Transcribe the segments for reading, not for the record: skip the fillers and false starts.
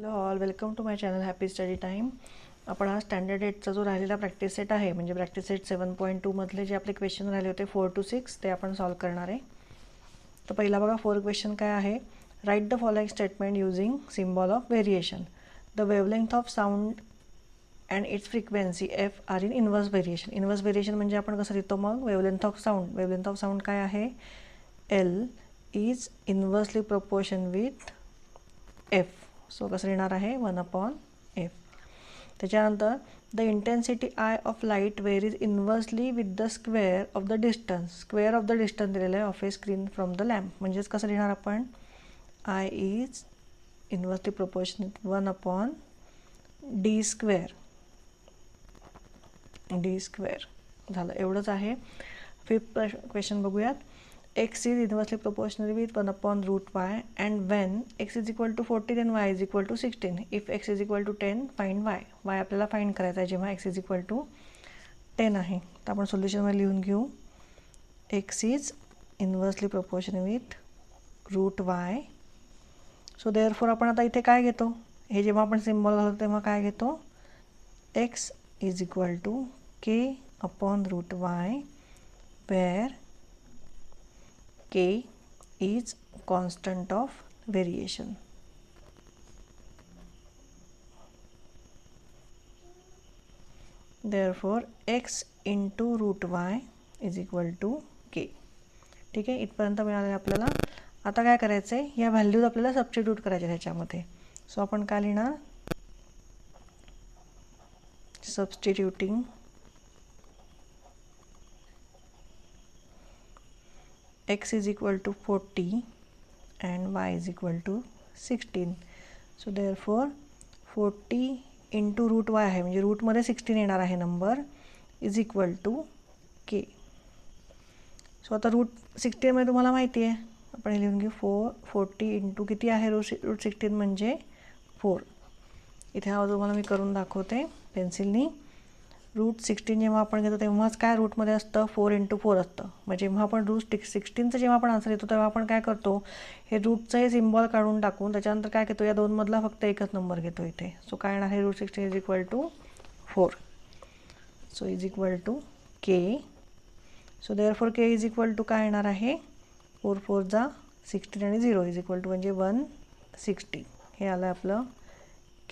Hello all, welcome to my channel happy study time. आपण हा standard 8चा जो राहिलेला प्रॅक्टिस सेट आहे, म्हणजे प्रॅक्टिस सेट 7.2 मधले जे आपले क्वेश्चन राहिले होते 4 to 6 ते आपण सॉल्व करणार आहे. तर पहिला बघा, 4 क्वेश्चन काय आहे. Write the following statement using symbol of variation. The wavelength of sound and it's frequency F are in inverse variation. Inverse variation म्हणजे आपण कसं लिहितो मग, wavelength of sound. Wavelength of sound काय आहे, L is inversely proportion with F. So कसं लिहिणार आहे, 1/f. त्याच्यानंतर the intensity I of light varies inversely with the square of the distance. Square of the distance दिलेलं आहे of A screen from the lamp. म्हणजेच कसं लिहिणार आपण, I is inversely proportion 1/d square. D square झालं, एवढंच आहे. 5th question बघूयात. x is inversely proportional with 1/√y and when x is equal to 40 then y is equal to 16. If x is equal to 10 find y. y आपल्याला find करायचा आहे जेव्हा x is equal to 10 आहे. तर आपण सोल्युशनमध्ये लिहून घेऊ, x is inversely proportional with √y. So therefore आपण आता इथे काय घेतो, हे जेव्हा आपण सिम्बॉल घालतो तेव्हा काय घेतो, x is equal to k/√y where k is constant of variation. Therefore x into √y is equal to k. ठीक आहे, इथपर्यंत मिळाले आपल्याला. आता काय करायचं आहे, या व्हॅल्यूज आपल्याला सबस्टिट्यूट करायच्या ह्याच्यामध्ये. सो आपण काय लिहिणार, substituting x is equal to 40 and y is equal to 16. So therefore 40 into √y आहे, म्हणजे रूटमध्ये 16 येणार आहे number, is equal to k. So आता √16 मध्ये तुम्हाला माहिती आहे, आपण लिहून घेऊ 40 इंटू किती आहे, √16 म्हणजे 4. इथे हा तुम्हाला मी करून दाखवते पेन्सिलनी. √16 जेव्हा आपण घेतो तेव्हाच काय रूटमध्ये असतं, 4 into 4 असतं. मग जेव्हा आपण √16चं जेव्हा आपण आन्सर येतो तेव्हा आपण काय करतो, हे रूटचं हे सिम्बॉल काढून टाकून त्याच्यानंतर काय घेतो, या दोनमधला फक्त एकच नंबर घेतो इथे. सो काय येणार आहे, √16 is equal to 4. So is equal to k. So therefore k is equal to काय येणार आहे, 4 4 जा 16 आणि 0 इज इक्वल टू म्हणजे 160. हे आलं आपलं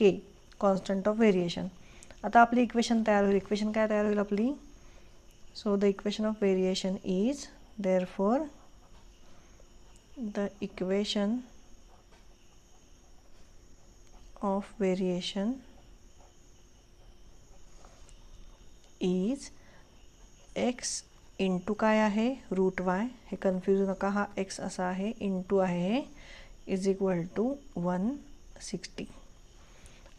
k, कॉन्स्टंट ऑफ व्हेरिएशन. आता आपली इक्वेशन तयार होईल. इक्वेशन काय तयार होईल आपली, so the equation of variation is, therefore the equation of variation is x into काय आहे, √y. हे कन्फ्यूज नका, हा x असा आहे, इंटू आहे, इज इक्वल टू 160.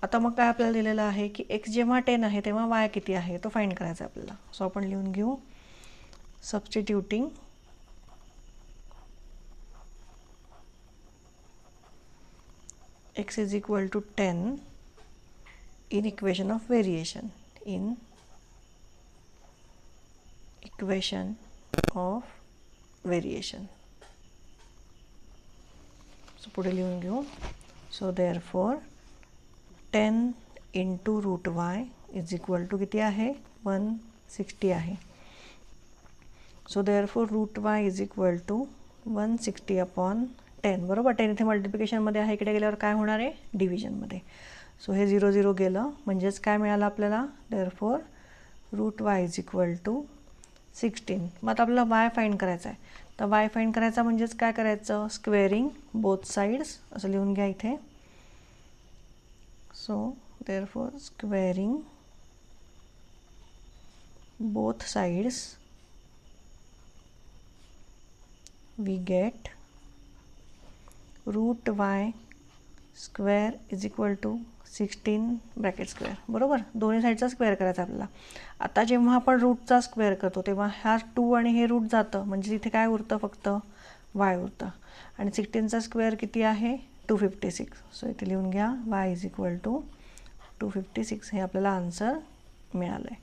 आता मग काय आपल्याला दिलेलं आहे की x जेव्हा 10 आहे तेव्हा y किती आहे तो फाइंड करायचा आहे आपल्याला. सो आपण लिहून घेऊ, substituting x is equal to 10 in equation of variation. In equation of variation. So पुढे लिहून घेऊ, so therefore 10 into √y is equal to किती आहे, 160 आहे. So therefore √y is equal to 160/10. बरोबर, 10 इथे मल्टिप्लिकेशनमध्ये आहे, इकडे गेल्यावर काय होणार आहे, डिव्हिजनमध्ये. सो हे 0 0 गेलं, म्हणजेच काय मिळालं आपल्याला, therefore √y is equal to 16. मग आता आपल्याला y फाइंड करायचा आहे. तर y फाइंड करायचा म्हणजेच काय करायचं, स्क्वेअरिंग बोथ साइड्स असं लिहून घ्या इथे. So therefore squaring both sides we get √y square is equal to 16 bracket square. बरोबर, दोन्ही साईडचा स्क्वेअर करायचा आपल्याला. आता जेव्हा आपण रूटचा स्क्वेअर करतो तेव्हा ह्या 2 आणि हे रूट जातं, म्हणजे इथे काय उरतं, फक्त y उरतं. आणि 16चा स्क्वेअर किती आहे, 256. सो इथे लिहून घ्या, y इज इक्वल टू 256. हे आपल्याला आन्सर मिळालं आहे.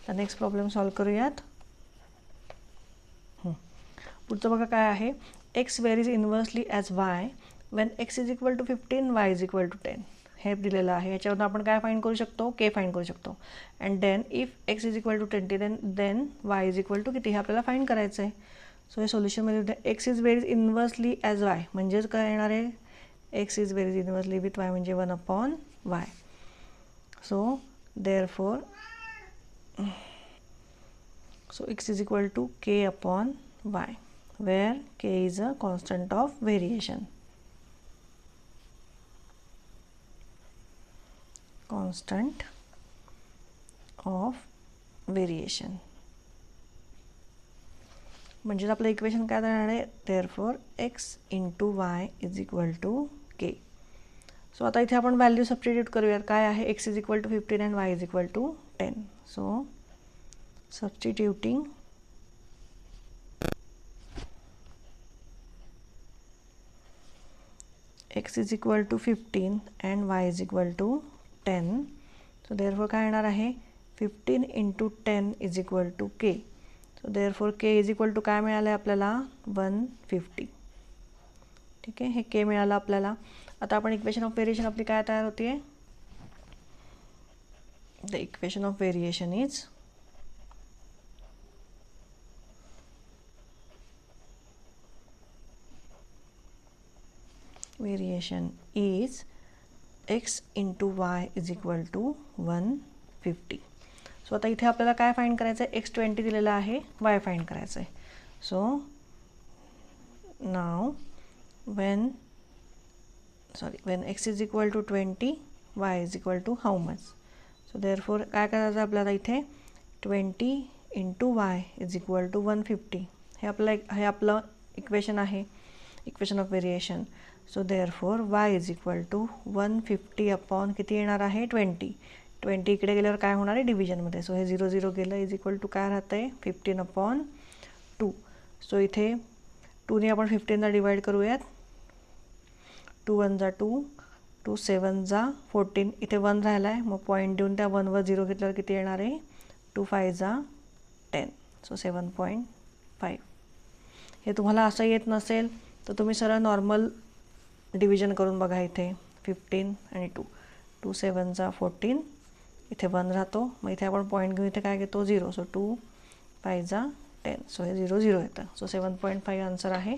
तर नेक्स्ट प्रॉब्लेम सॉल्व करूयात. पुढचं बघा काय आहे, x varies inversely as y when x is equal to 15, y is equal to 10. हे दिलेलं आहे, याच्यावरून आपण काय फाइंड करू शकतो, के फाइंड करू शकतो. And then if x is equal to 20 then y is equal to किती हे आपल्याला फाइंड करायचं आहे. सो हे सोल्युशनमध्ये x is varies inversely as y, म्हणजेच काय येणार आहे, x is varies inversely with y म्हणजे 1/y. So therefore x is equal to k upon y, where k is a constant of variation. Constant of variation. म्हणजे आपलं equation काय राहणार आहे, therefore x into y is equal to k. So आता इथे आपण value substitute करूयात. काय आहे, x is equal to 15 and y is equal to 10. So substituting x is equal to 15 and y is equal to 10. So therefore काय येणार आहे, 15 into 10 is equal to k. So therefore k is equal to काय मिळालं आहे आपल्याला, 150. ठीक आहे, हे k मिळालं आपल्याला. आता आपण इक्वेशन ऑफ व्हेरिएशन आपली काय तयार होते, the equation of variation is x into y is equal to 150. So आता इथे आपल्याला काय फाइंड करायचं आहे, x 20 दिलेला आहे, y फाइंड करायचं आहे. So now when x is equal to 20 y is equal to how much. So therefore काय करायचं आपल्याला इथे, 20 into y is equal to 150. हे आपलं इक्वेशन आहे, equation of variation. So therefore y is equal to 150 upon किती येणार आहे, 20 इकडे गेल्यावर काय होणार आहे, डिव्हिजनमध्ये. सो हे 0 0 गेलं, इज इक्वल टू काय राहतं आहे, 15/2. सो इथे 2ने आपण 15ला डिवाइड करूयात. 2 1 जा 2, 2 7 जा 14. इथे 1 राहिला आहे, मग पॉईंट देऊन त्या 1वर 0 घेतल्यावर किती येणार आहे, 2 5 जा 10. सो 7.5. हे तुम्हाला असं येत नसेल तर तुम्ही सरळ नॉर्मल डिव्हिजन करून बघा. इथे 15 आणि 2, 2 7 जा 14, इथे 1 राहतो, मग इथे आपण पॉईंट घेऊ, इथे काय घेतो, 0. सो 2 5 जा 10. सो हे 0 0 येतं. सो 7.5 आन्सर आहे.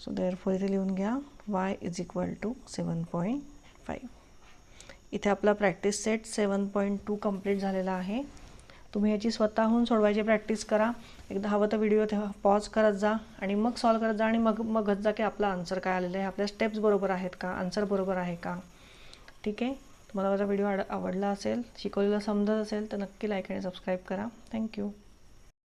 सो देअरफॉर इथे लिहून घ्या, y इज इक्वल टू 7.5. इथे आपला प्रॅक्टिस सेट 7.2 कंप्लीट झालेला आहे. तुम्ही याची स्वतःहून सोडवायची प्रॅक्टिस करा. एकदा हवं तर व्हिडिओ तेव्हा पॉज करत जा आणि मग सॉल्व करत जा आणि मग बघत जा की आपला आन्सर काय आलेलं आहे, आपल्या स्टेप्स बरोबर आहेत का, आन्सर बरोबर आहे का. ठीक आहे, तुम्हाला माझा व्हिडिओ आवडला असेल, शिकवलेलं समजत असेल तर नक्की लाईक आणि सबस्क्राईब करा. थँक्यू.